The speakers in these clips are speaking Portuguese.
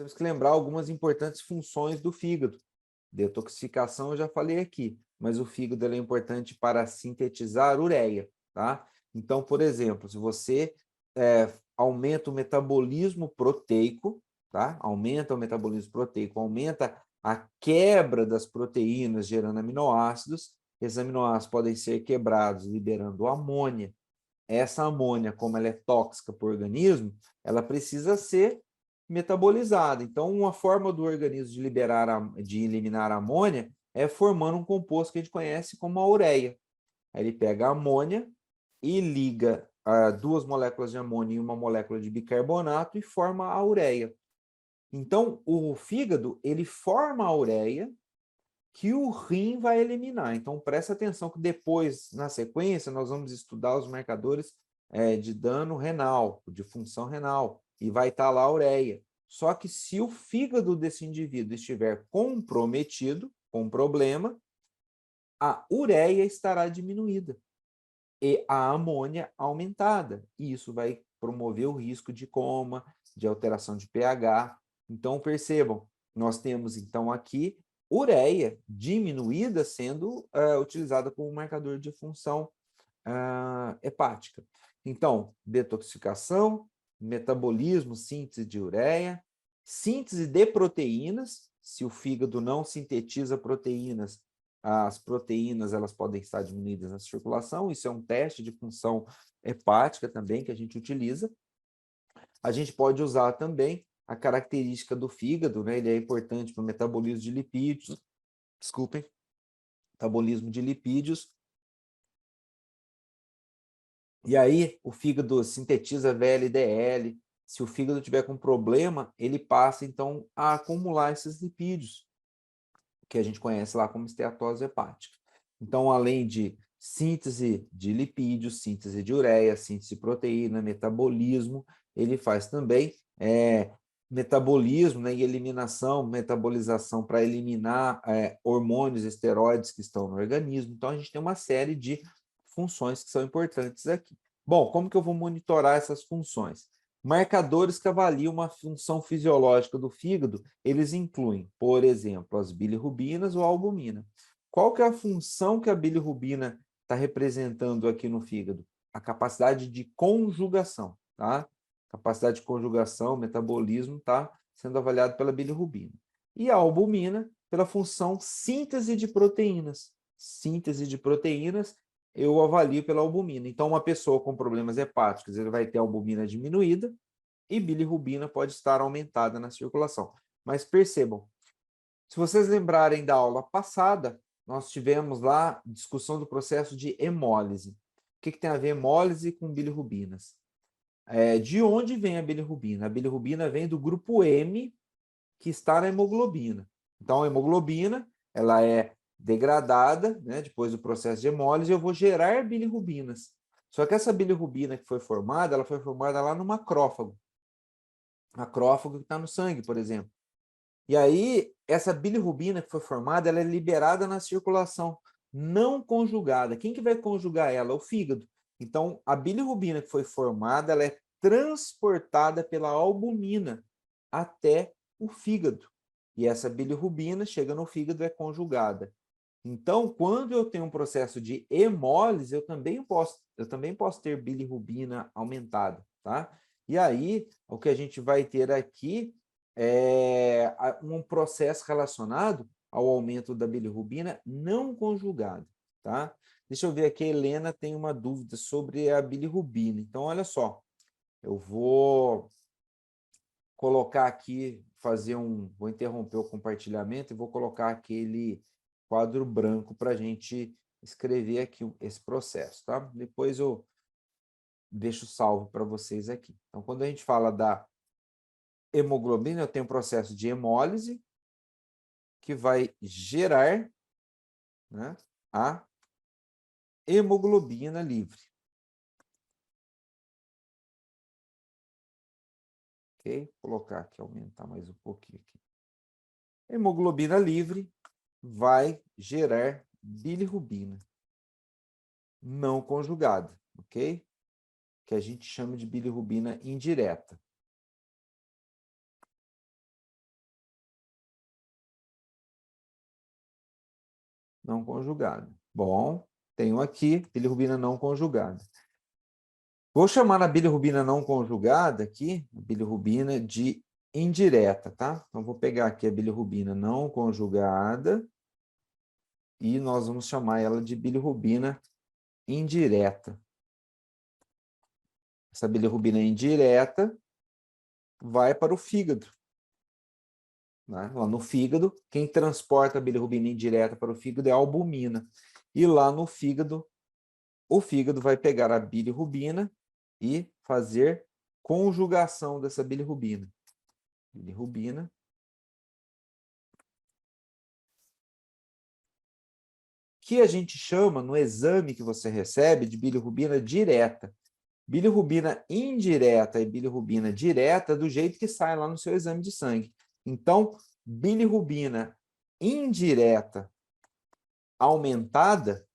temos que lembrar algumas importantes funções do fígado. Detoxificação eu já falei aqui, mas o fígado ele é importante para sintetizar ureia, tá? Então, por exemplo, se você aumenta o metabolismo proteico, tá? Aumenta o metabolismo proteico, aumenta a quebra das proteínas, gerando aminoácidos. Esses aminoácidos podem ser quebrados, liberando amônia. Essa amônia, como ela é tóxica para o organismo, ela precisa ser metabolizada. Então, uma forma do organismo de eliminar a amônia é formando um composto que a gente conhece como a ureia. Aí ele pega a amônia e liga duas moléculas de amônia e uma molécula de bicarbonato e forma a ureia. Então, o fígado, ele forma a ureia que o rim vai eliminar. Então, presta atenção que depois, na sequência, nós vamos estudar os marcadores de dano renal, de função renal, e vai estar lá a ureia. Só que se o fígado desse indivíduo estiver comprometido, com problema, a ureia estará diminuída e a amônia aumentada. E isso vai promover o risco de coma, de alteração de pH. Então, percebam, nós temos então aqui ureia diminuída sendo utilizada como marcador de função hepática. Então, detoxificação, metabolismo, síntese de ureia, síntese de proteínas. Se o fígado não sintetiza proteínas, as proteínas elas podem estar diminuídas na circulação. Isso é um teste de função hepática também que a gente utiliza. A gente pode usar também a característica do fígado, né? Ele é importante para o metabolismo de lipídios, desculpem, metabolismo de lipídios. E aí o fígado sintetiza VLDL. Se o fígado tiver com problema, ele passa então a acumular esses lipídios, que a gente conhece lá como esteatose hepática. Então, além de síntese de lipídios, síntese de ureia, síntese de proteína, metabolismo, ele faz também metabolismo, né, e eliminação, metabolização para eliminar hormônios, esteroides que estão no organismo. Então, a gente tem uma série de funções que são importantes aqui. Bom, como que eu vou monitorar essas funções? Marcadores que avaliam uma função fisiológica do fígado, eles incluem, por exemplo, as bilirrubinas ou a albumina. Qual que é a função que a bilirrubina está representando aqui no fígado? A capacidade de conjugação, tá? Capacidade de conjugação, metabolismo, está sendo avaliado pela bilirrubina. E a albumina pela função síntese de proteínas. Síntese de proteínas eu avalio pela albumina. Então, uma pessoa com problemas hepáticos, ele vai ter albumina diminuída e bilirrubina pode estar aumentada na circulação. Mas percebam, se vocês lembrarem da aula passada, nós tivemos lá discussão do processo de hemólise. O que tem a ver hemólise com bilirrubinas? De onde vem a bilirrubina? A bilirrubina vem do grupo M, que está na hemoglobina. Então, a hemoglobina ela é degradada, né, depois do processo de hemólise, eu vou gerar bilirrubinas. Só que essa bilirrubina que foi formada, ela foi formada lá no macrófago. Macrófago que está no sangue, por exemplo. E aí, essa bilirrubina que foi formada, ela é liberada na circulação, não conjugada. Quem que vai conjugar ela? O fígado. Então, a bilirrubina que foi formada, ela é transportada pela albumina até o fígado. E essa bilirrubina chega no fígado e é conjugada. Então, quando eu tenho um processo de hemólise, eu também posso ter bilirrubina aumentada, tá? E aí, o que a gente vai ter aqui é um processo relacionado ao aumento da bilirrubina não conjugada, tá? Deixa eu ver aqui, a Helena tem uma dúvida sobre a bilirrubina. Então, olha só, eu vou colocar aqui, vou interromper o compartilhamento e vou colocar aquele quadro branco para a gente escrever aqui esse processo, tá? Depois eu deixo salvo para vocês aqui. Então, quando a gente fala da hemoglobina, eu tenho um processo de hemólise que vai gerar, né, a hemoglobina livre. Ok? Vou colocar aqui, aumentar mais um pouquinho aqui. Hemoglobina livre vai gerar bilirrubina não conjugada, ok? Que a gente chama de bilirrubina indireta. não conjugada. Bom, tenho aqui bilirrubina não conjugada. Vou chamar a bilirrubina não conjugada aqui, a bilirrubina de indireta, tá? Então, vou pegar aqui a bilirrubina não conjugada e nós vamos chamar ela de bilirrubina indireta. Essa bilirrubina indireta vai para o fígado. Né? Lá no fígado, quem transporta a bilirrubina indireta para o fígado é a albumina. E lá no fígado, o fígado vai pegar a bilirrubina e fazer conjugação dessa bilirrubina. Bilirrubina. Que a gente chama, no exame que você recebe, de bilirrubina direta. Bilirrubina indireta e bilirrubina direta do jeito que sai lá no seu exame de sangue. Então, bilirrubina indireta aumentada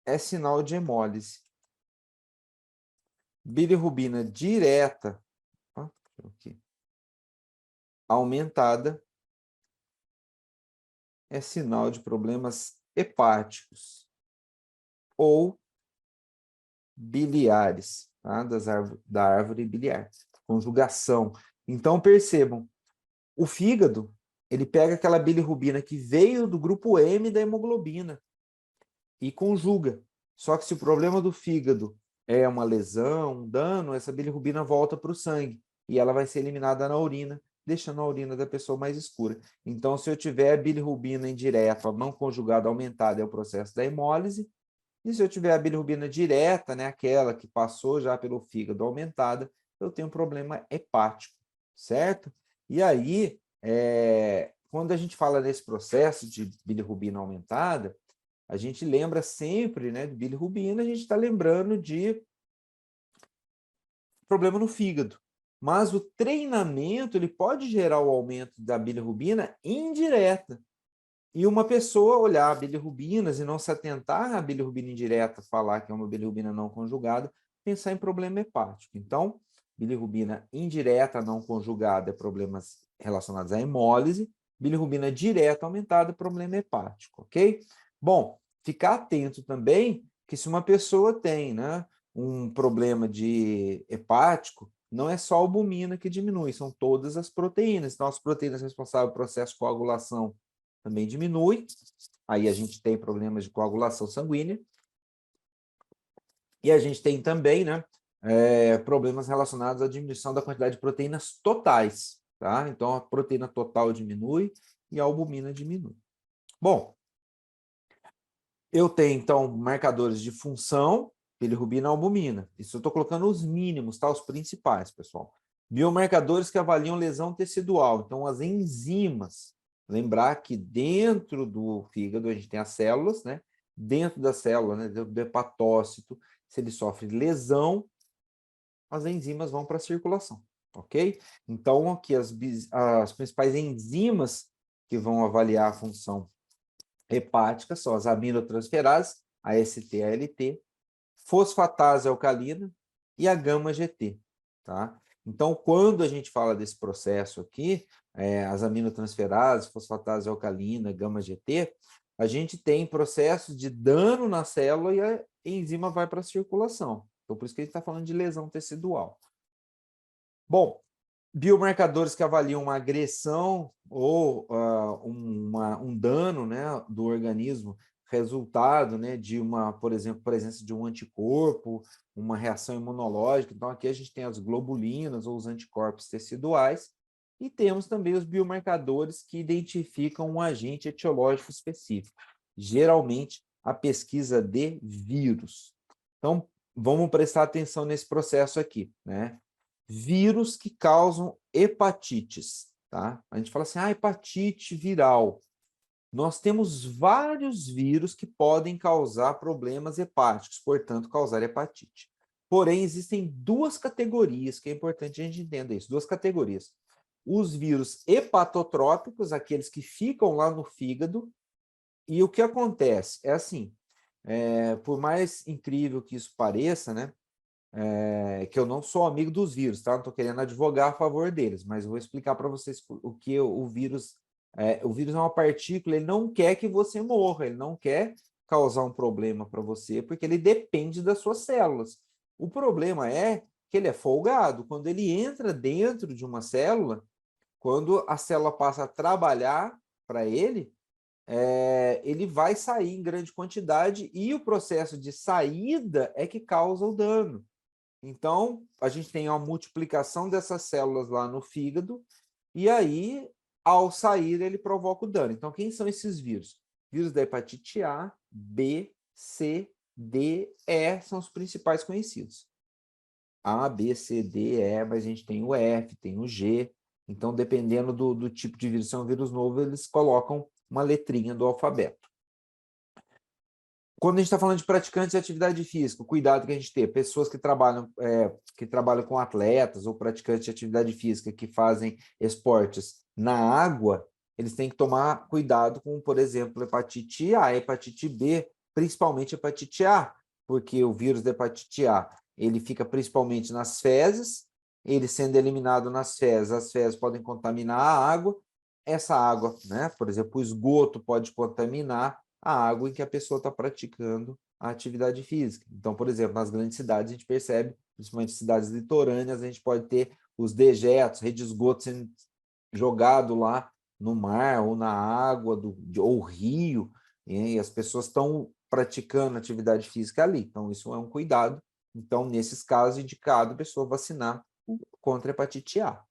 é sinal de hemólise. Bilirrubina direta aumentada é sinal de problemas hepáticos ou biliares, tá? Da árvore biliar. Conjugação. Então, percebam, o fígado, ele pega aquela bilirrubina que veio do grupo M da hemoglobina e conjuga. Só que se o problema do fígado é uma lesão, um dano, essa bilirrubina volta para o sangue e ela vai ser eliminada na urina, deixando a urina da pessoa mais escura. Então, se eu tiver bilirrubina indireta, não conjugada, aumentada, é o processo da hemólise. E se eu tiver a bilirrubina direta, né, aquela que passou já pelo fígado aumentada, eu tenho um problema hepático, certo? E aí, quando a gente fala nesse processo de bilirrubina aumentada, a gente lembra sempre, né, de bilirrubina, a gente está lembrando de problema no fígado. Mas o treinamento ele pode gerar o aumento da bilirrubina indireta. E uma pessoa olhar bilirrubinas e não se atentar à bilirrubina indireta, falar que é uma bilirrubina não conjugada, pensar em problema hepático. Então, bilirrubina indireta não conjugada é problemas relacionados à hemólise, bilirrubina direta aumentada é problema hepático, ok? Bom, ficar atento também que se uma pessoa tem, né, um problema de hepático, não é só a albumina que diminui, são todas as proteínas. Então, as proteínas responsáveis pelo processo de coagulação também diminui, aí a gente tem problemas de coagulação sanguínea, e a gente tem também, né, problemas relacionados à diminuição da quantidade de proteínas totais, tá? Então, a proteína total diminui e a albumina diminui. Bom, eu tenho, então, marcadores de função, bilirrubina e albumina. Isso eu estou colocando os mínimos, tá? Os principais, pessoal. Biomarcadores que avaliam lesão tecidual. Então, as enzimas. Lembrar que dentro do fígado a gente tem as células, né? Dentro da célula, né? Dentro do hepatócito, se ele sofre lesão, as enzimas vão para a circulação, ok? Então, aqui as principais enzimas que vão avaliar a função hepática são as aminotransferases, a AST e a ALT, fosfatase alcalina e a gama-GT, tá? Então, quando a gente fala desse processo aqui, as aminotransferases, fosfatase alcalina, gama-GT, a gente tem processo de dano na célula e a enzima vai para a circulação. Então, por isso que a gente está falando de lesão tecidual. Bom, biomarcadores que avaliam uma agressão ou um dano, né, do organismo, resultado, né, de uma, por exemplo, presença de um anticorpo, uma reação imunológica. Então, aqui a gente tem as globulinas ou os anticorpos teciduais, e temos também os biomarcadores que identificam um agente etiológico específico, geralmente a pesquisa de vírus. Então, vamos prestar atenção nesse processo aqui, né? Vírus que causam hepatites, tá? A gente fala assim, hepatite viral. Nós temos vários vírus que podem causar problemas hepáticos, portanto, causar hepatite. Porém, existem duas categorias que é importante a gente entender isso, duas categorias. Os vírus hepatotrópicos, aqueles que ficam lá no fígado, e o que acontece é assim, por mais incrível que isso pareça, né? Que eu não sou amigo dos vírus, tá? Não estou querendo advogar a favor deles, mas vou explicar para vocês o que o vírus O vírus é uma partícula, ele não quer que você morra, ele não quer causar um problema para você, porque ele depende das suas células. O problema é que ele é folgado. Quando ele entra dentro de uma célula, quando a célula passa a trabalhar para ele, ele vai sair em grande quantidade e o processo de saída é que causa o dano. Então, a gente tem uma multiplicação dessas células lá no fígado e aí, ao sair, ele provoca o dano. Então, quem são esses vírus? Vírus da hepatite A, B, C, D, E são os principais conhecidos. A, B, C, D, E, mas a gente tem o F, tem o G. Então, dependendo do tipo de vírus, se é um vírus novo, eles colocam uma letrinha do alfabeto. Quando a gente está falando de praticantes de atividade física, o cuidado que a gente tem, pessoas que trabalham com atletas ou praticantes de atividade física que fazem esportes na água, eles têm que tomar cuidado com, por exemplo, hepatite A, hepatite B, principalmente hepatite A, porque o vírus da hepatite A, ele fica principalmente nas fezes, ele sendo eliminado nas fezes, as fezes podem contaminar a água, essa água, né, por exemplo, o esgoto pode contaminar a água em que a pessoa está praticando a atividade física. Então, por exemplo, nas grandes cidades, a gente percebe, principalmente cidades litorâneas, a gente pode ter os dejetos, rede de esgoto sendo jogado lá no mar ou na água ou rio, e as pessoas estão praticando atividade física ali. Então, isso é um cuidado. Então, nesses casos, é indicado a pessoa vacinar contra a hepatite A.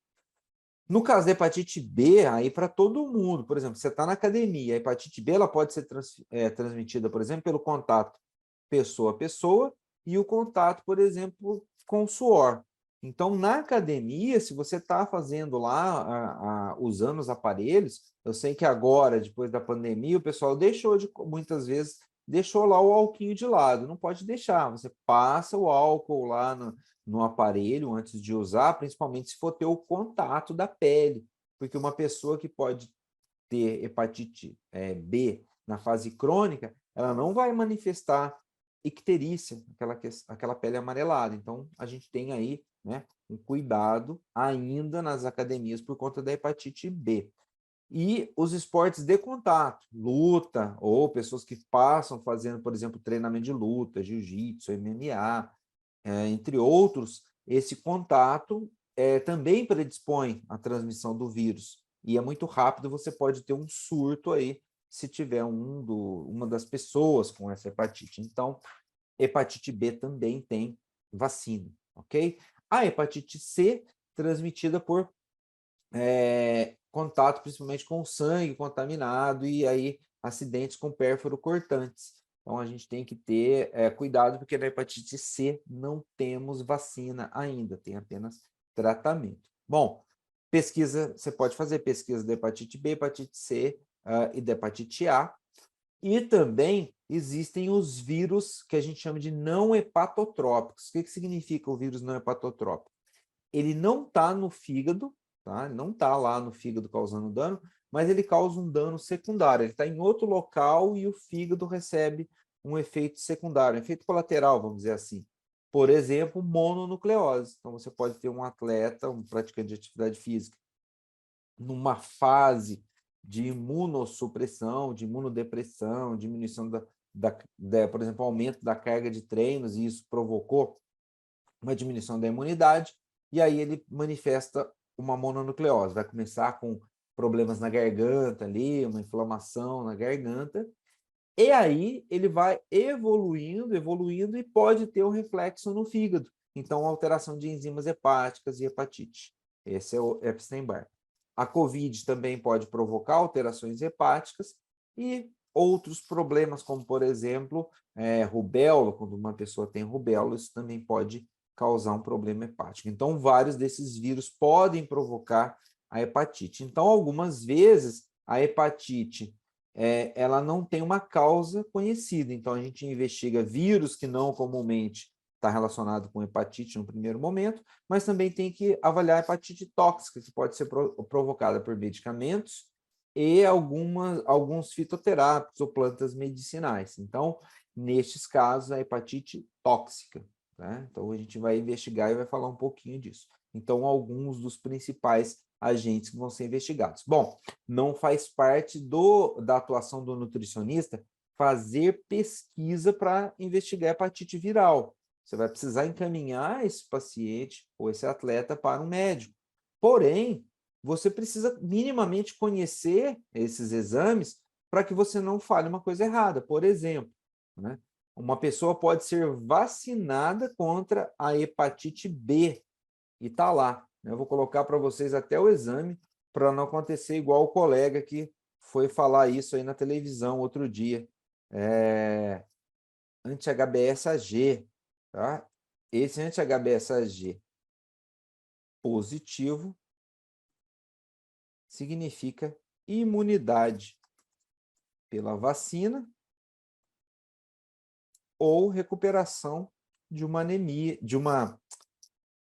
No caso da hepatite B, aí para todo mundo, por exemplo, você está na academia, a hepatite B ela pode ser transmitida, por exemplo, pelo contato pessoa a pessoa e o contato, por exemplo, com o suor. Então, na academia, se você está fazendo lá, usando os aparelhos, eu sei que agora, depois da pandemia, o pessoal muitas vezes, deixou lá o alquinho de lado. Não pode deixar, você passa o álcool lá no aparelho antes de usar, principalmente se for ter o contato da pele, porque uma pessoa que pode ter hepatite B na fase crônica, ela não vai manifestar icterícia, aquela pele amarelada. Então, a gente tem aí, né, um cuidado ainda nas academias por conta da hepatite B. E os esportes de contato, luta, ou pessoas que passam fazendo, por exemplo, treinamento de luta, jiu-jitsu, MMA, entre outros, esse contato também predispõe à transmissão do vírus. E é muito rápido, você pode ter um surto aí, se tiver uma das pessoas com essa hepatite. Então, hepatite B também tem vacina, ok? A hepatite C, transmitida por contato, principalmente com o sangue contaminado e aí acidentes com pérfuro cortantes. Então, a gente tem que ter cuidado, porque na hepatite C não temos vacina ainda, tem apenas tratamento. Bom, pesquisa, você pode fazer pesquisa da hepatite B, hepatite C e da hepatite A. E também existem os vírus que a gente chama de não hepatotrópicos. O que significa o vírus não hepatotrópico? Ele não está no fígado, tá? Ele não está lá no fígado causando dano, mas ele causa um dano secundário. Ele está em outro local e o fígado recebe um efeito secundário, um efeito colateral, vamos dizer assim. Por exemplo, mononucleose. Então, você pode ter um atleta, um praticante de atividade física, numa fase de imunossupressão, de imunodepressão, diminuição por exemplo, aumento da carga de treinos, e isso provocou uma diminuição da imunidade, e aí ele manifesta uma mononucleose. Vai começar com problemas na garganta ali, uma inflamação na garganta, e aí ele vai evoluindo e pode ter um reflexo no fígado. Então, alteração de enzimas hepáticas e hepatite. Esse é o Epstein-Barr. A COVID também pode provocar alterações hepáticas e outros problemas, como, por exemplo, rubéola. Quando uma pessoa tem rubéola, isso também pode causar um problema hepático. Então, vários desses vírus podem provocar a hepatite. Então, algumas vezes, a hepatite ela não tem uma causa conhecida. Então, a gente investiga vírus que não comumente está relacionado com hepatite no primeiro momento, mas também tem que avaliar a hepatite tóxica, que pode ser provocada por medicamentos e alguns fitoterápicos ou plantas medicinais. Então, nestes casos, a hepatite tóxica. Né? Então, a gente vai investigar e vai falar um pouquinho disso. então alguns dos principais agentes que vão ser investigados. Bom, não faz parte da atuação do nutricionista fazer pesquisa para investigar hepatite viral. Você vai precisar encaminhar esse paciente ou esse atleta para um médico. Porém, você precisa minimamente conhecer esses exames para que você não fale uma coisa errada. Por exemplo, né, uma pessoa pode ser vacinada contra a hepatite B e está lá. Eu vou colocar para vocês até o exame para não acontecer igual o colega que foi falar isso aí na televisão outro dia. Anti-HBsAg, tá? Esse anti-HBsAg positivo significa imunidade pela vacina ou recuperação de uma anemia,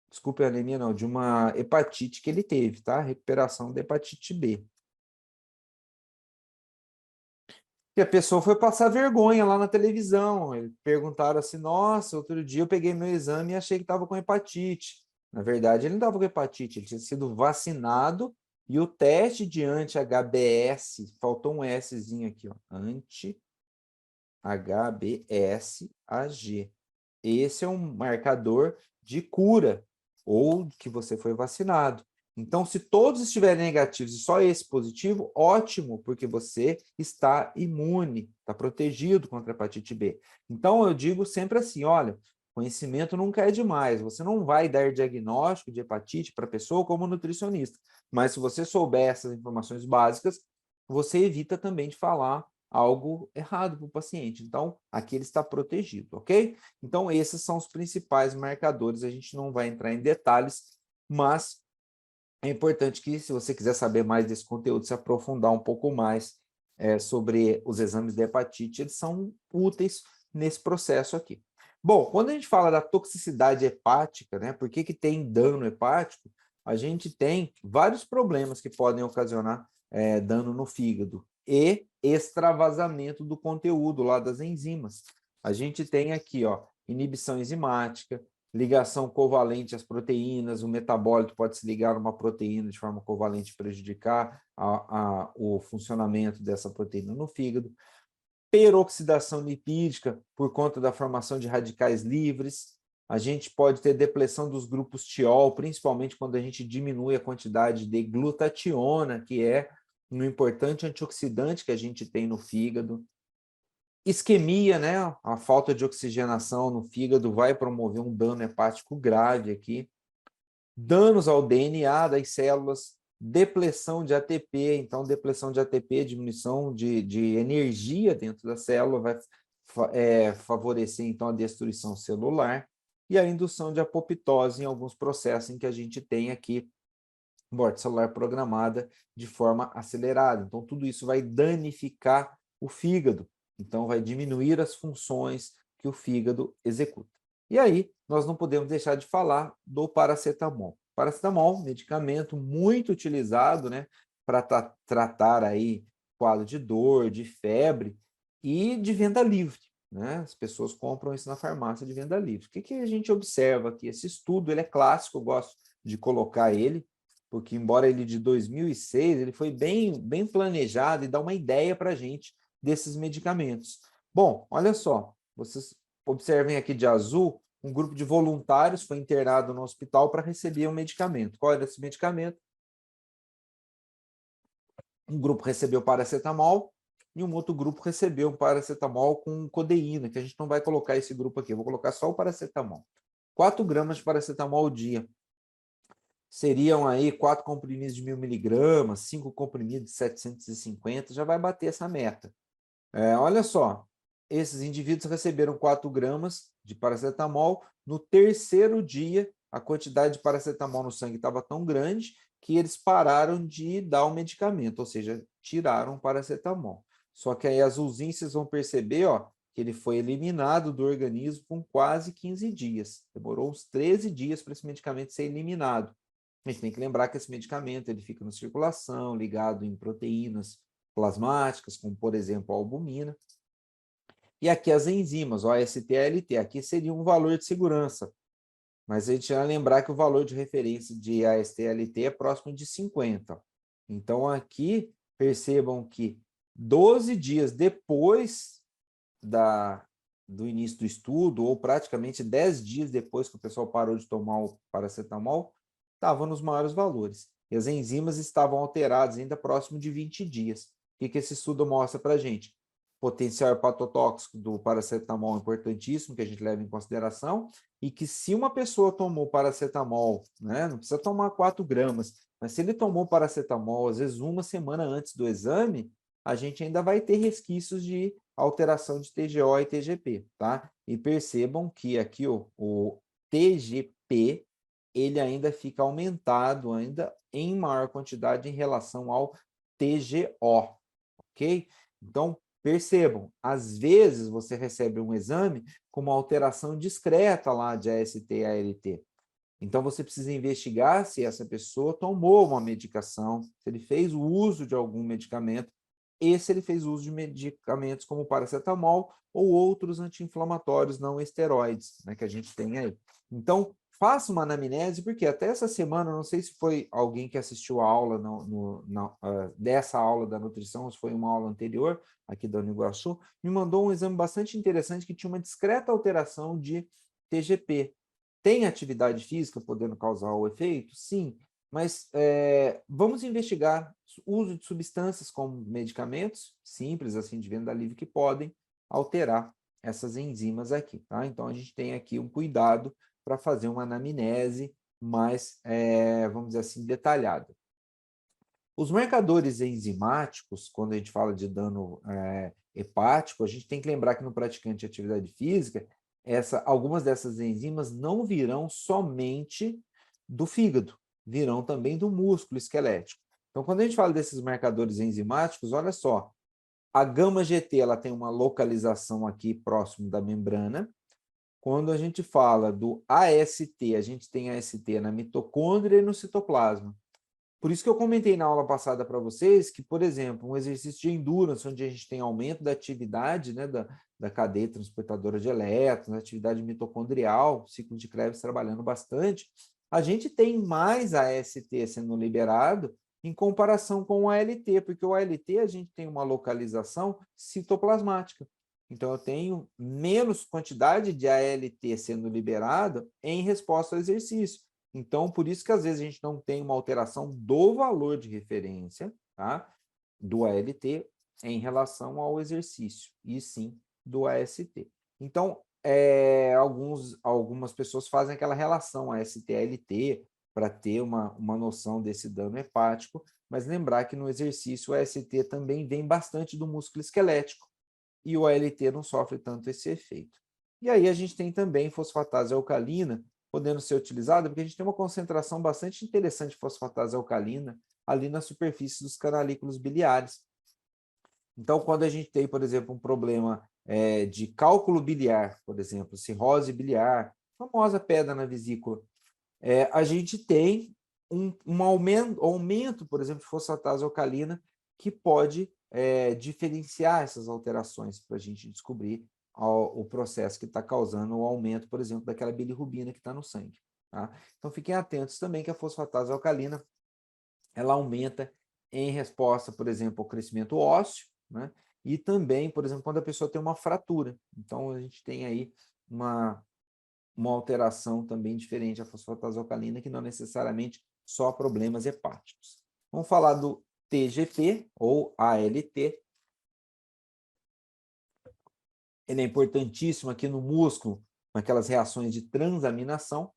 desculpe, anemia não, de uma hepatite que ele teve, tá? Recuperação da hepatite B. E a pessoa foi passar vergonha lá na televisão. Perguntaram assim, nossa, outro dia eu peguei meu exame e achei que estava com hepatite. Na verdade, ele não estava com hepatite, ele tinha sido vacinado e o teste de anti-HBs, faltou um Szinho aqui, ó, anti-HBsAg. Esse é um marcador de cura ou que você foi vacinado. Então, se todos estiverem negativos e só esse positivo, ótimo, porque você está imune, está protegido contra a hepatite B. Então, eu digo sempre assim, olha, conhecimento nunca é demais. Você não vai dar diagnóstico de hepatite para a pessoa como nutricionista, mas se você souber essas informações básicas, você evita também de falar algo errado para o paciente. Então, aqui ele está protegido, ok? Então, esses são os principais marcadores. A gente não vai entrar em detalhes, mas é importante que, se você quiser saber mais desse conteúdo, se aprofundar um pouco mais sobre os exames de hepatite, eles são úteis nesse processo aqui. Bom, quando a gente fala da toxicidade hepática, né, por que tem dano hepático, a gente tem vários problemas que podem ocasionar dano no fígado e extravasamento do conteúdo lá das enzimas. A gente tem aqui, ó, inibição enzimática, ligação covalente às proteínas, o metabólito pode se ligar a uma proteína de forma covalente e prejudicar o funcionamento dessa proteína no fígado, peroxidação lipídica por conta da formação de radicais livres, a gente pode ter depressão dos grupos tiol, principalmente quando a gente diminui a quantidade de glutationa, que é um importante antioxidante que a gente tem no fígado. Isquemia, né? A falta de oxigenação no fígado vai promover um dano hepático grave aqui. Danos ao DNA das células, depleção de ATP. Então, depleção de ATP, diminuição de energia dentro da célula, vai favorecer, então, a destruição celular. E a indução de apoptose em alguns processos em que a gente tem aqui morte celular programada de forma acelerada. Então, tudo isso vai danificar o fígado. Então, vai diminuir as funções que o fígado executa. E aí, nós não podemos deixar de falar do paracetamol. Paracetamol, medicamento muito utilizado, né, para tratar aí quadro de dor, de febre e de venda livre, né? As pessoas compram isso na farmácia de venda livre. O que a gente observa aqui? Esse estudo, ele é clássico, eu gosto de colocar ele, porque embora ele de 2006, ele foi bem planejado e dá uma ideia para a gente desses medicamentos. Bom, olha só, vocês observem aqui de azul, um grupo de voluntários foi internado no hospital para receber um medicamento. Qual era esse medicamento? Um grupo recebeu paracetamol e um outro grupo recebeu um paracetamol com codeína, que a gente não vai colocar esse grupo aqui, eu vou colocar só o paracetamol. 4 gramas de paracetamol ao dia. Seriam aí 4 comprimidos de 1.000 miligramas, 5 comprimidos de 750, já vai bater essa meta. Olha só, esses indivíduos receberam 4 gramas de paracetamol. No terceiro dia, a quantidade de paracetamol no sangue estava tão grande que eles pararam de dar o medicamento, ou seja, tiraram o paracetamol. Só que aí azulzinho vocês vão perceber, ó, que ele foi eliminado do organismo com quase 15 dias. Demorou uns 13 dias para esse medicamento ser eliminado. A gente tem que lembrar que esse medicamento ele fica na circulação, ligado em proteínas plasmáticas, como, por exemplo, a albumina. E aqui as enzimas, o AST e ALT, aqui seria um valor de segurança. Mas a gente vai lembrar que o valor de referência de AST/ALT é próximo de 50. Então, aqui, percebam que 12 dias depois do início do estudo, ou praticamente 10 dias depois que o pessoal parou de tomar o paracetamol, estava nos maiores valores. E as enzimas estavam alteradas ainda próximo de 20 dias. O que esse estudo mostra para a gente? O potencial hepatotóxico do paracetamol é importantíssimo, que a gente leva em consideração, e que se uma pessoa tomou paracetamol, né, não precisa tomar 4 gramas, mas se ele tomou paracetamol, às vezes uma semana antes do exame, a gente ainda vai ter resquícios de alteração de TGO e TGP, tá? E percebam que aqui o TGP, ele ainda fica aumentado ainda em maior quantidade em relação ao TGO, ok? Então, percebam, às vezes você recebe um exame com uma alteração discreta lá de AST e ALT. Então, você precisa investigar se essa pessoa tomou uma medicação, se ele fez o uso de algum medicamento, e se ele fez uso de medicamentos como paracetamol ou outros anti-inflamatórios não esteroides, né, que a gente tem aí. Então, faça uma anamnese, porque até essa semana, não sei se foi alguém que assistiu a aula dessa aula da nutrição, ou se foi uma aula anterior, aqui da Uniguaçu, me mandou um exame bastante interessante que tinha uma discreta alteração de TGP. Tem atividade física podendo causar o efeito? Sim, mas vamos investigar o uso de substâncias como medicamentos, simples assim, de venda livre, que podem alterar essas enzimas aqui, tá? Então, a gente tem aqui um cuidado para fazer uma anamnese mais, vamos dizer assim, detalhada. Os marcadores enzimáticos, quando a gente fala de dano hepático, a gente tem que lembrar que no praticante de atividade física, algumas dessas enzimas não virão somente do fígado, virão também do músculo esquelético. Então, quando a gente fala desses marcadores enzimáticos, olha só, a gama-GT ela tem uma localização aqui próximo da membrana. Quando a gente fala do AST, a gente tem AST na mitocôndria e no citoplasma. Por isso que eu comentei na aula passada para vocês que, por exemplo, um exercício de endurance, onde a gente tem aumento da atividade, né, da cadeia transportadora de elétrons, atividade mitocondrial, ciclo de Krebs trabalhando bastante, a gente tem mais AST sendo liberado em comparação com o ALT, porque o ALT a gente tem uma localização citoplasmática. Então, eu tenho menos quantidade de ALT sendo liberado em resposta ao exercício. Então, por isso que às vezes a gente não tem uma alteração do valor de referência, tá? Do ALT em relação ao exercício, e sim do AST. Então, algumas pessoas fazem aquela relação AST-ALT para ter uma noção desse dano hepático, mas lembrar que no exercício o AST também vem bastante do músculo esquelético, e o ALT não sofre tanto esse efeito. E aí a gente tem também fosfatase alcalina, podendo ser utilizada, porque a gente tem uma concentração bastante interessante de fosfatase alcalina ali na superfície dos canalículos biliares. Então, quando a gente tem, por exemplo, um problema de cálculo biliar, por exemplo, cirrose biliar, famosa pedra na vesícula, a gente tem um aumento, por exemplo, de fosfatase alcalina, que pode diferenciar essas alterações para a gente descobrir o processo que está causando o aumento, por exemplo, daquela bilirrubina que está no sangue. Tá? Então, fiquem atentos também que a fosfatase alcalina ela aumenta em resposta, por exemplo, ao crescimento ósseo, né? E também, por exemplo, quando a pessoa tem uma fratura. Então, a gente tem aí uma alteração também diferente à fosfatase alcalina, que não necessariamente só problemas hepáticos. Vamos falar do TGP, ou ALT. Ele é importantíssimo aqui no músculo, naquelas reações de transaminação,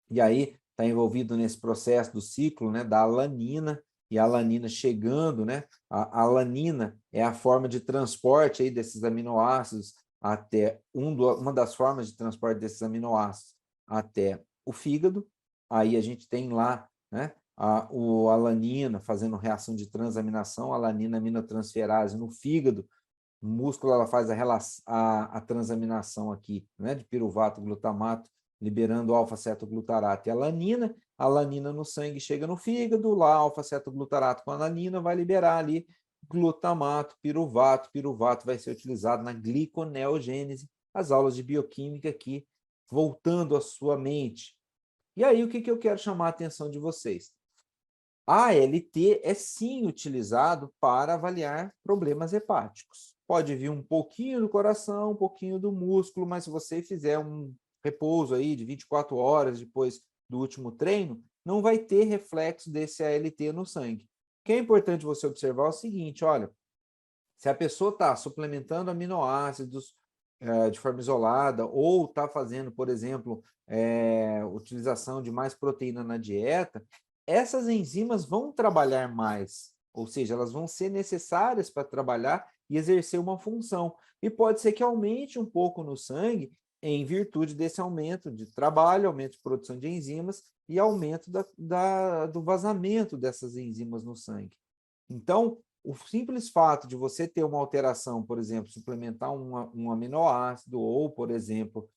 e aí está envolvido nesse processo do ciclo, né, da alanina, e a alanina chegando, né, a alanina é a forma de transporte aí desses aminoácidos até uma das formas de transporte desses aminoácidos até o fígado. Aí a gente tem lá, né, a alanina fazendo reação de transaminação, alanina aminotransferase no fígado. O músculo ela faz a transaminação aqui, né, de piruvato, glutamato, liberando alfa-cetoglutarato e a alanina no sangue chega no fígado, lá alfa-cetoglutarato com a alanina vai liberar ali glutamato, piruvato vai ser utilizado na gliconeogênese, as aulas de bioquímica aqui voltando à sua mente. E aí, o que eu quero chamar a atenção de vocês? A ALT é sim utilizado para avaliar problemas hepáticos. Pode vir um pouquinho do coração, um pouquinho do músculo, mas se você fizer um repouso aí de 24 horas depois do último treino, não vai ter reflexo desse ALT no sangue. O que é importante você observar é o seguinte, olha, se a pessoa está suplementando aminoácidos de forma isolada ou está fazendo, por exemplo, utilização de mais proteína na dieta, essas enzimas vão trabalhar mais, ou seja, elas vão ser necessárias para trabalhar e exercer uma função. E pode ser que aumente um pouco no sangue em virtude desse aumento de trabalho, aumento de produção de enzimas e aumento do vazamento dessas enzimas no sangue. Então, o simples fato de você ter uma alteração, por exemplo, suplementar um aminoácido ou, por exemplo,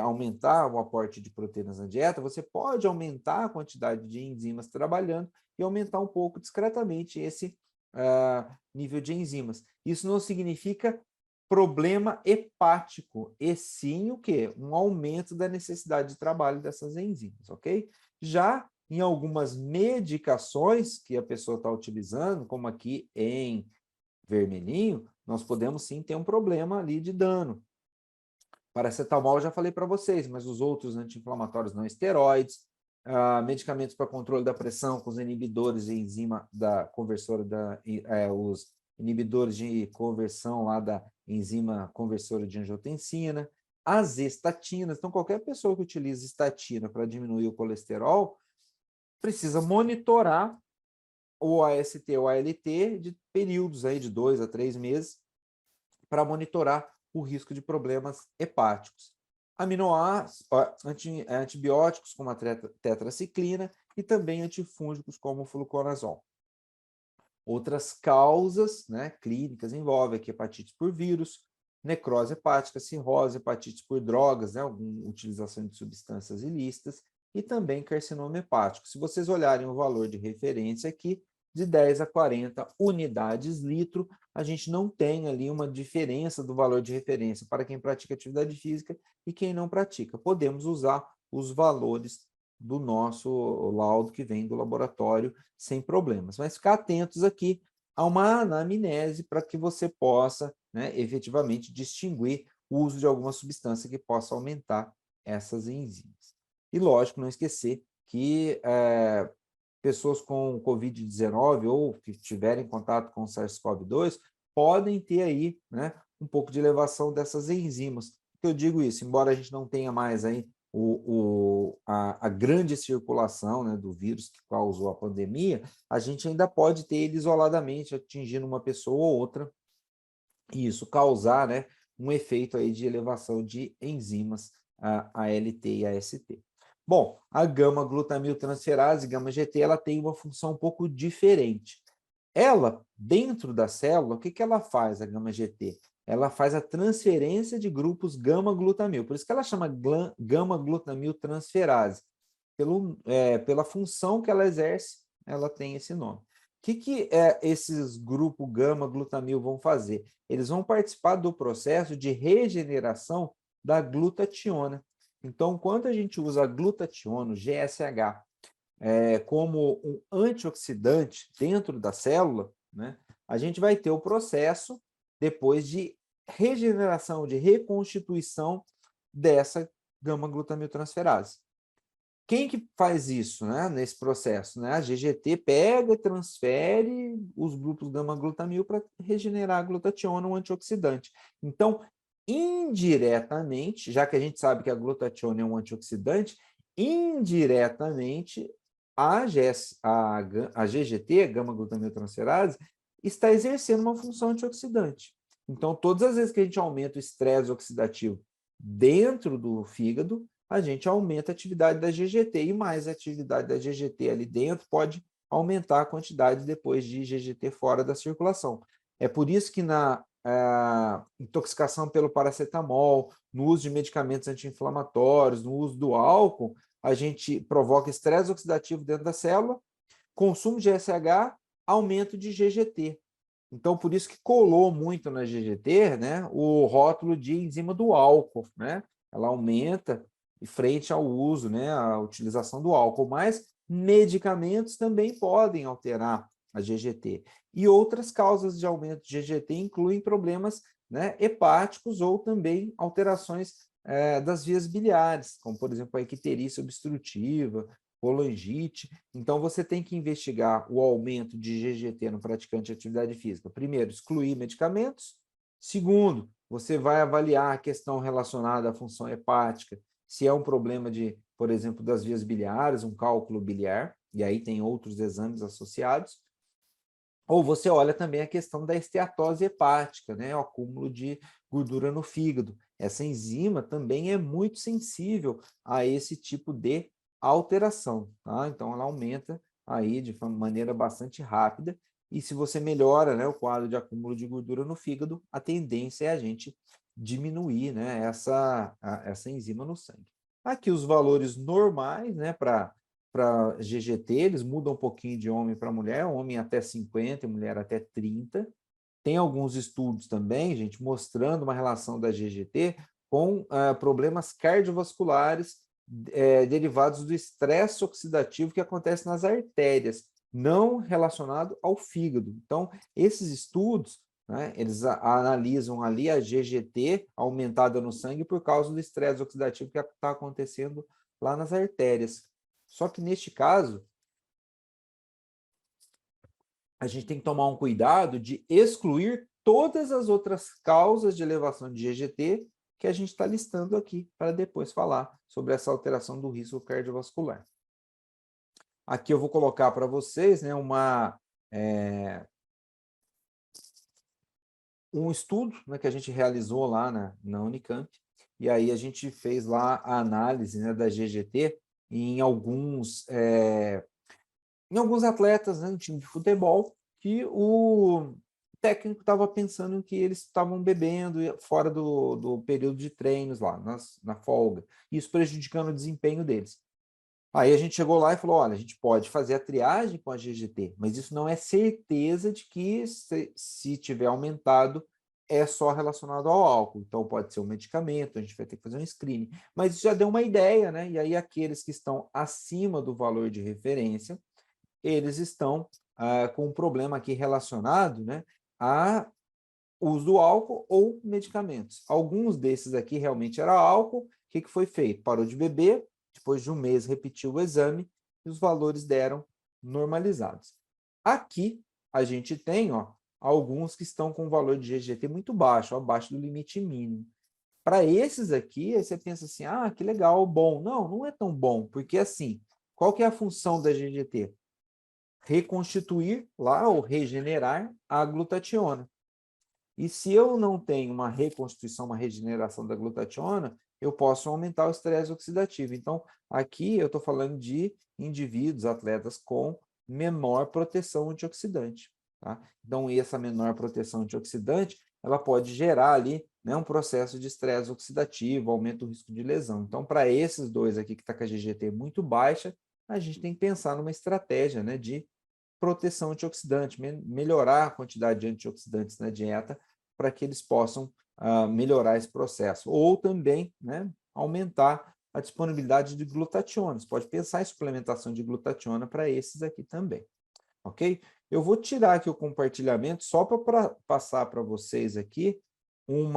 aumentar o aporte de proteínas na dieta, você pode aumentar a quantidade de enzimas trabalhando e aumentar um pouco discretamente esse nível de enzimas. Isso não significa problema hepático, e sim o quê? Um aumento da necessidade de trabalho dessas enzimas, ok? Já em algumas medicações que a pessoa está utilizando, como aqui em vermelhinho, nós podemos sim ter um problema ali de dano. Paracetamol eu já falei para vocês, mas os outros anti-inflamatórios não esteroides, medicamentos para controle da pressão com os inibidores de enzima da conversora, os inibidores de conversão lá da enzima conversora de angiotensina, as estatinas. Então, qualquer pessoa que utilize estatina para diminuir o colesterol, precisa monitorar o AST ou ALT de períodos aí de 2 a 3 meses para monitorar o risco de problemas hepáticos. Antibióticos como a tetraciclina e também antifúngicos como o fluconazol. Outras causas, né, clínicas envolvem aqui hepatite por vírus, necrose hepática, cirrose, hepatite por drogas, né, alguma utilização de substâncias ilícitas, e também carcinoma hepático. Se vocês olharem o valor de referência aqui, de 10 a 40 unidades litro, a gente não tem ali uma diferença do valor de referência para quem pratica atividade física e quem não pratica. Podemos usar os valores do nosso laudo que vem do laboratório sem problemas. Mas ficar atentos aqui a uma anamnese para que você possa, né, efetivamente distinguir o uso de alguma substância que possa aumentar essas enzimas. E, lógico, não esquecer que pessoas com Covid-19 ou que tiverem contato com SARS-CoV-2 podem ter aí, né, um pouco de elevação dessas enzimas. Por que eu digo isso? Embora a gente não tenha mais aí a grande circulação, né, do vírus que causou a pandemia, a gente ainda pode ter ele isoladamente atingindo uma pessoa ou outra, e isso causar, né, um efeito aí de elevação de enzimas, a ALT e AST. Bom, a gama-glutamiltransferase, gama-GT, ela tem uma função um pouco diferente. Ela, dentro da célula, o que ela faz, a gama-GT? Ela faz a transferência de grupos gama-glutamil, por isso que ela chama gama-glutamiltransferase. Pela função que ela exerce, ela tem esse nome. O que esses grupos gama-glutamil vão fazer? Eles vão participar do processo de regeneração da glutationa. Então, quando a gente usa a glutationa, o GSH, como um antioxidante dentro da célula, né, a gente vai ter o processo depois de regeneração, de reconstituição dessa gama-glutamiltransferase. Quem que faz isso, né, nesse processo? Né? A GGT pega e transfere os grupos gama-glutamil para regenerar a glutationa, um antioxidante. Então, indiretamente, já que a gente sabe que a glutationa é um antioxidante, indiretamente a GGT, a gama-glutamiltransferase, está exercendo uma função antioxidante. Então, todas as vezes que a gente aumenta o estresse oxidativo dentro do fígado, a gente aumenta a atividade da GGT, e mais a atividade da GGT ali dentro pode aumentar a quantidade depois de GGT fora da circulação. É por isso que na intoxicação pelo paracetamol, no uso de medicamentos anti-inflamatórios, no uso do álcool, a gente provoca estresse oxidativo dentro da célula, consumo de SH, aumento de GGT. Então, por isso que colou muito na GGT, né, o rótulo de enzima do álcool, né? Ela aumenta frente ao uso, né, à utilização do álcool, mas medicamentos também podem alterar a GGT. E outras causas de aumento de GGT incluem problemas, né, hepáticos ou também alterações das vias biliares, como, por exemplo, a icterícia obstrutiva, colangite. Então, você tem que investigar o aumento de GGT no praticante de atividade física. Primeiro, excluir medicamentos. Segundo, você vai avaliar a questão relacionada à função hepática, se é um problema de, por exemplo, das vias biliares, um cálculo biliar, e aí tem outros exames associados. Ou você olha também a questão da esteatose hepática, né? O acúmulo de gordura no fígado. Essa enzima também é muito sensível a esse tipo de alteração, tá? Então, ela aumenta aí de maneira bastante rápida, e se você melhora, né, o quadro de acúmulo de gordura no fígado, a tendência é a gente diminuir, né, essa enzima no sangue. Aqui os valores normais, né, para GGT, eles mudam um pouquinho de homem para mulher, homem até 50 e mulher até 30. Tem alguns estudos também, gente, mostrando uma relação da GGT com problemas cardiovasculares derivados do estresse oxidativo que acontece nas artérias, não relacionado ao fígado. Então, esses estudos, né, eles analisam ali a GGT aumentada no sangue por causa do estresse oxidativo que está acontecendo lá nas artérias. Só que neste caso, a gente tem que tomar um cuidado de excluir todas as outras causas de elevação de GGT que a gente está listando aqui, para depois falar sobre essa alteração do risco cardiovascular. Aqui eu vou colocar para vocês, né, um estudo, né, que a gente realizou lá na Unicamp, e aí a gente fez lá a análise, né, da GGT em alguns atletas, né, no time de futebol, que o técnico estava pensando que eles estavam bebendo fora do período de treinos lá, na folga, isso prejudicando o desempenho deles. Aí a gente chegou lá e falou, olha, a gente pode fazer a triagem com a GGT, mas isso não é certeza de que se tiver aumentado é só relacionado ao álcool. Então pode ser um medicamento, a gente vai ter que fazer um screening. Mas isso já deu uma ideia, né? E aí aqueles que estão acima do valor de referência, eles estão com um problema aqui relacionado, né, a uso do álcool ou medicamentos. Alguns desses aqui realmente era álcool. O que foi feito? Parou de beber, depois de um mês repetiu o exame e os valores deram normalizados. Aqui a gente tem, ó, alguns que estão com valor de GGT muito baixo, abaixo do limite mínimo. Para esses aqui, aí você pensa assim, ah, que legal, bom. Não, não é tão bom, porque assim, qual que é a função da GGT? Reconstituir lá ou regenerar a glutationa. E se eu não tenho uma reconstituição, uma regeneração da glutationa, eu posso aumentar o estresse oxidativo. Então, aqui eu estou falando de indivíduos, atletas com menor proteção antioxidante. Tá? Então, essa menor proteção antioxidante, ela pode gerar ali, né, um processo de estresse oxidativo, aumenta o risco de lesão. Então, para esses dois aqui que está com a GGT muito baixa, a gente tem que pensar numa estratégia, né, de proteção antioxidante, melhorar a quantidade de antioxidantes na dieta para que eles possam melhorar esse processo. Ou também, né, aumentar a disponibilidade de glutationa. Você pode pensar em suplementação de glutationa para esses aqui também. Ok? Eu vou tirar aqui o compartilhamento só para passar para vocês aqui um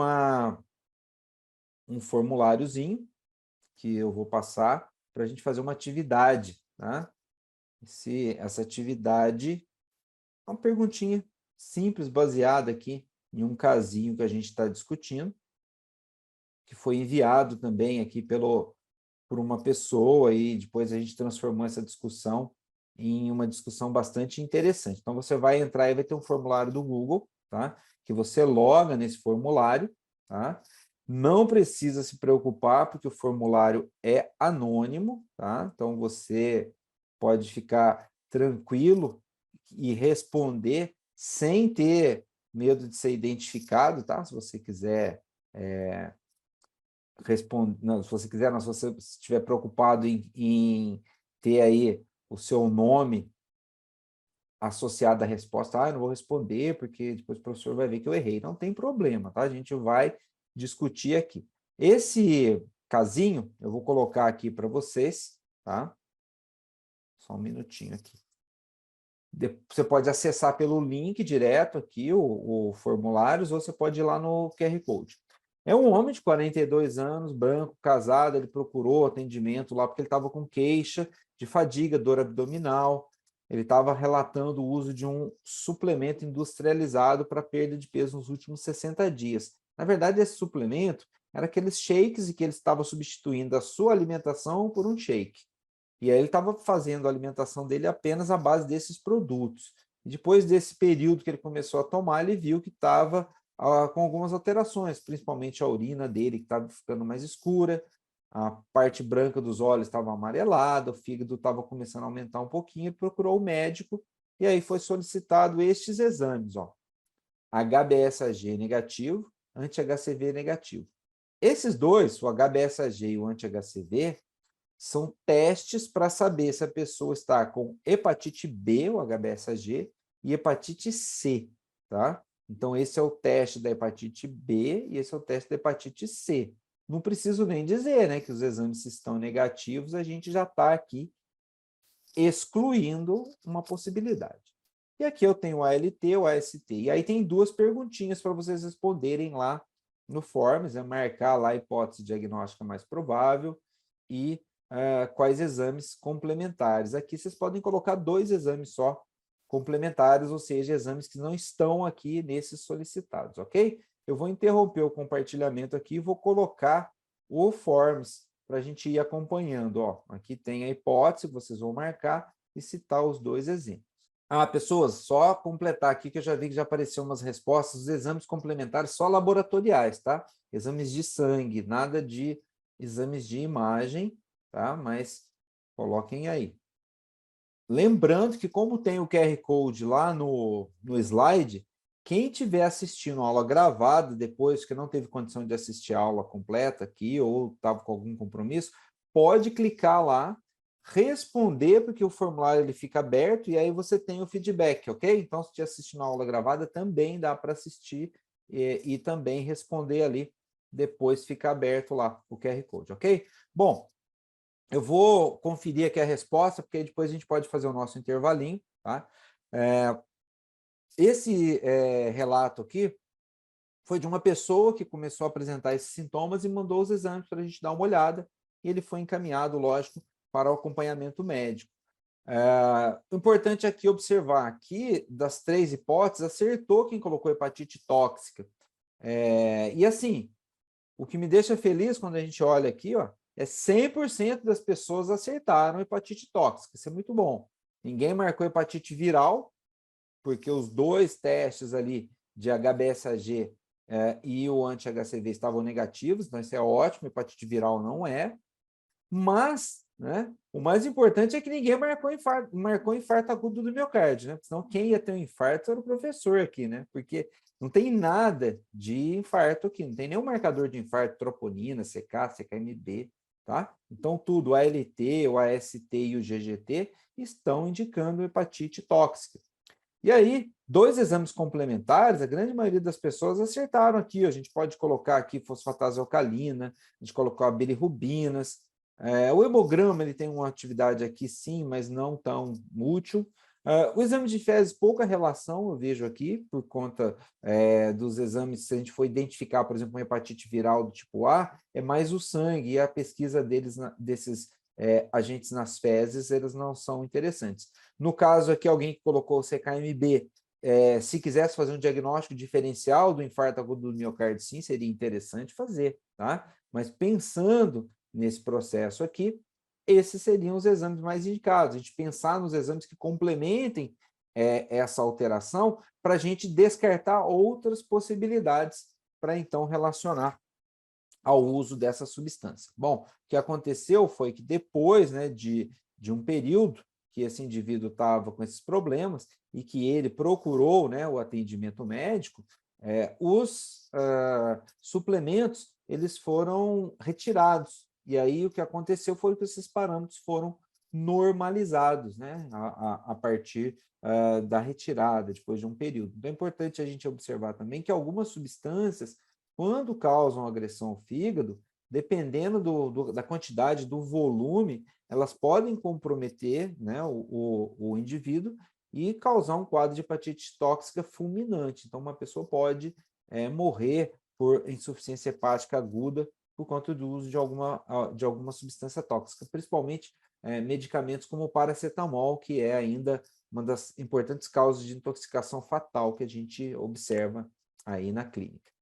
formuláriozinho que eu vou passar para a gente fazer uma atividade, tá? Essa atividade é uma perguntinha simples, baseada aqui em um casinho que a gente está discutindo, que foi enviado também aqui por uma pessoa, e depois a gente transformou essa discussão em uma discussão bastante interessante. Então, você vai entrar e vai ter um formulário do Google, tá? Que você loga nesse formulário, tá? Não precisa se preocupar, porque o formulário é anônimo, tá? Então, você pode ficar tranquilo e responder sem ter medo de ser identificado, tá? Se você quiser responder, se você quiser, não, se você estiver preocupado em ter aí o seu nome associado à resposta, eu não vou responder porque depois o professor vai ver que eu errei. Não tem problema, tá? A gente vai discutir aqui. Esse casinho, eu vou colocar aqui para vocês, tá? Só um minutinho aqui. Você pode acessar pelo link direto aqui, o formulários, ou você pode ir lá no QR Code. É um homem de 42 anos, branco, casado, ele procurou atendimento lá porque ele estava com queixa de fadiga, dor abdominal, ele estava relatando o uso de um suplemento industrializado para perda de peso nos últimos 60 dias. Na verdade, esse suplemento era aqueles shakes e que ele estava substituindo a sua alimentação por um shake. E aí ele estava fazendo a alimentação dele apenas à base desses produtos. E depois desse período que ele começou a tomar, ele viu que estava com algumas alterações, principalmente a urina dele, que estava ficando mais escura, a parte branca dos olhos estava amarelada, o fígado estava começando a aumentar um pouquinho, ele procurou o médico, e aí foi solicitado estes exames, ó, HbSAg negativo, anti-HCV negativo. Esses dois, o HbSAg e o anti-HCV, são testes para saber se a pessoa está com hepatite B, o HbSAg, e hepatite C, tá? Então, esse é o teste da hepatite B e esse é o teste da hepatite C. Não preciso nem dizer, né, que os exames estão negativos, a gente já está aqui excluindo uma possibilidade. E aqui eu tenho o ALT, o AST, e aí tem duas perguntinhas para vocês responderem lá no Forms, marcar lá a hipótese diagnóstica mais provável e quais exames complementares. Aqui vocês podem colocar 2 exames só complementares, ou seja, exames que não estão aqui nesses solicitados, ok? Eu vou interromper o compartilhamento aqui e vou colocar o Forms para a gente ir acompanhando. Ó, aqui tem a hipótese, vocês vão marcar e citar os 2 exemplos. Pessoas, só completar aqui que eu já vi que já apareceu umas respostas, os exames complementares só laboratoriais, tá? Exames de sangue, nada de exames de imagem, tá? Mas coloquem aí. Lembrando que como tem o QR Code lá no slide, quem estiver assistindo a aula gravada depois, que não teve condição de assistir a aula completa aqui ou estava com algum compromisso, pode clicar lá, responder, porque o formulário ele fica aberto e aí você tem o feedback, ok? Então, se estiver assistindo a aula gravada, também dá para assistir e também responder ali, depois fica aberto lá o QR Code, ok? Bom, eu vou conferir aqui a resposta, porque depois a gente pode fazer o nosso intervalinho, tá? Esse relato aqui foi de uma pessoa que começou a apresentar esses sintomas e mandou os exames para a gente dar uma olhada, e ele foi encaminhado, lógico, para o acompanhamento médico. O importante aqui observar que, das 3 hipóteses, acertou quem colocou hepatite tóxica. E assim, o que me deixa feliz quando a gente olha aqui, ó, é 100% das pessoas acertaram hepatite tóxica. Isso é muito bom. Ninguém marcou hepatite viral, porque os 2 testes ali de HbSAg e o anti-HCV estavam negativos, então isso é ótimo, hepatite viral não é. Mas, né, o mais importante é que ninguém marcou infarto agudo do miocárdio, né? Senão quem ia ter um infarto era o professor aqui, né? Porque não tem nada de infarto aqui, não tem nenhum marcador de infarto, troponina, CK, CKMB, tá? Então tudo, o ALT, o AST e o GGT estão indicando hepatite tóxica. E aí, 2 exames complementares, a grande maioria das pessoas acertaram aqui. A gente pode colocar aqui fosfatase alcalina, a gente colocou a bilirrubinas. O hemograma ele tem uma atividade aqui sim, mas não tão útil. O exame de fezes, pouca relação eu vejo aqui, por conta dos exames, se a gente for identificar, por exemplo, uma hepatite viral do tipo A, é mais o sangue, e a pesquisa desses agentes nas fezes, eles não são interessantes. No caso aqui, alguém que colocou o CKMB, se quisesse fazer um diagnóstico diferencial do infarto agudo do miocárdio, sim, seria interessante fazer, tá? Mas pensando nesse processo aqui, esses seriam os exames mais indicados. A gente pensar nos exames que complementem essa alteração para a gente descartar outras possibilidades para então relacionar ao uso dessa substância. Bom, o que aconteceu foi que depois, né, de um período que esse indivíduo estava com esses problemas e que ele procurou, né, o atendimento médico, os suplementos eles foram retirados. E aí o que aconteceu foi que esses parâmetros foram normalizados, né, a partir da retirada, depois de um período. Então é importante a gente observar também que algumas substâncias, quando causam agressão ao fígado, dependendo da quantidade, do volume, elas podem comprometer, né, o indivíduo e causar um quadro de hepatite tóxica fulminante. Então, uma pessoa pode morrer por insuficiência hepática aguda por conta do uso de alguma substância tóxica, principalmente medicamentos como o paracetamol, que é ainda uma das importantes causas de intoxicação fatal que a gente observa aí na clínica.